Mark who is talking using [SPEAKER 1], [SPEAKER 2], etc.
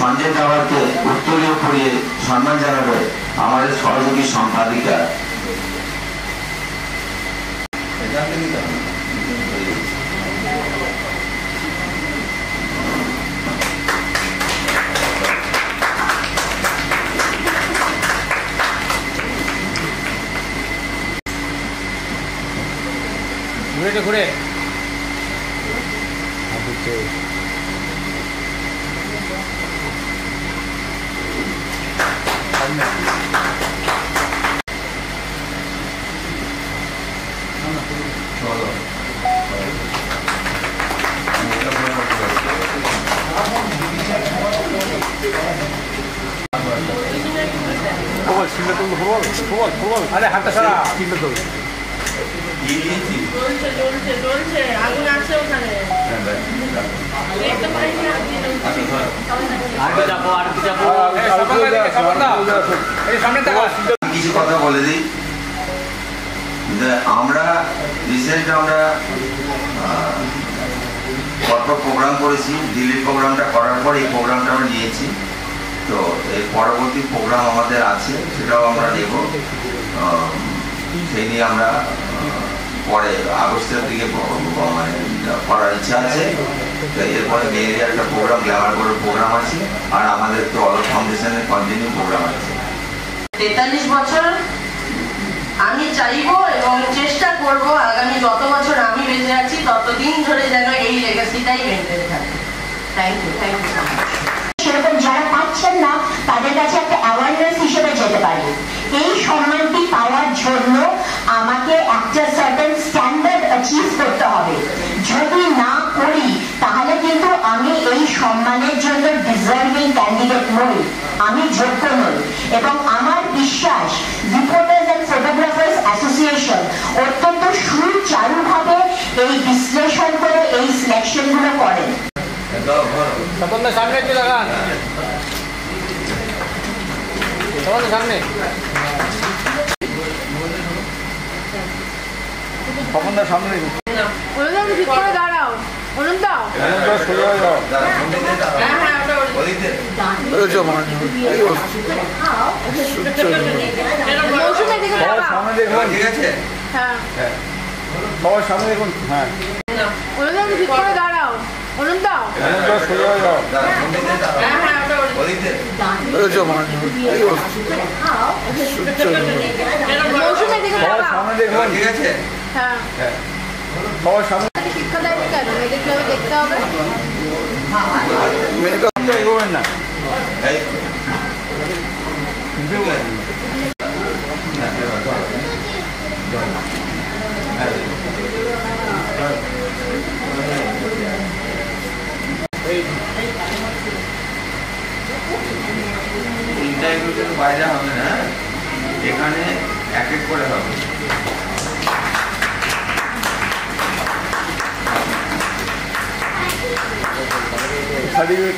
[SPEAKER 1] সঞ্জয় টাওয়ারকে উত্তরীয় পড়িয়ে সম্মান জানাবে আমাদের সহযোগী সম্পাদিকা
[SPEAKER 2] ঘুরে ঘুরে আরে হাতটা সারা চিন্তা তো
[SPEAKER 3] আগুন আছে ওখানে
[SPEAKER 1] কিছু কথা বলে দিই। আমরা রিসেন্ট পরপর প্রোগ্রাম করেছি। দিল্লির প্রোগ্রামটা করার পর এই প্রোগ্রামটা আমরা নিয়েছি। তো এই পরবর্তী প্রোগ্রাম আমাদের আছে, সেটাও আমরা নেব। সেই নিয়ে আমরা পরে আগস্টের দিকে করার ইচ্ছা আছে। এরপরে মেয়ের একটা প্রোগ্রাম, গ্ল্যামার করার প্রোগ্রাম আছে, আর আমাদের তো অলক ফাউন্ডেশনের কন্টিনিউ প্রোগ্রাম আছে।
[SPEAKER 3] 43 বছর আমি চাইবো এবং চেষ্টা করব আগামী যত বছর আমি বেঁচে আছি ততদিন ধরে যেন এই লেগাসিটাই মেনটেন থাকে। থ্যাংক ইউ
[SPEAKER 4] সেরকম যারা পাচ্ছেন না তাদের কাছে একটা অ্যাওয়ারনেস হিসেবে যেতে পারি। এই সম্মানটি পাওয়ার জন্য আমাকে একটা সার্টেন স্ট্যান্ডার্ড অ্যাচিভ করতে হবে। যদি না করি তাহলে কিন্তু আমি এই সম্মানের জন্য ডিজার্ভিং ক্যান্ডিডেট নই, আমি যোগ্য নই। এবং আমার বিশ্বাস রিপোর্টার্স অ্যান্ড ফটোগ্রাফার্স অ্যাসোসিয়েশন অত্যন্ত সুচারুভাবে এই বিশ্লেষণ করে এই সিলেকশনগুলো করেন।
[SPEAKER 2] সামনে একটু লাগান, সামনে সামনে
[SPEAKER 3] দাঁড়াও
[SPEAKER 1] ঠিক আছে,
[SPEAKER 2] সবার সামনে দেখুন। হ্যাঁ
[SPEAKER 3] দাঁড়াও
[SPEAKER 2] সামনে দেখুন।
[SPEAKER 1] ঠিক আছে,
[SPEAKER 2] সবার সামনে
[SPEAKER 3] শিক্ষা দেয়নি কেন? মেয়েদেরকে দেখতে হবে
[SPEAKER 2] এগোবেন না।
[SPEAKER 1] বাইরে হবে না, এখানে এক এক করে হবে।
[SPEAKER 2] সার্টিফিকেট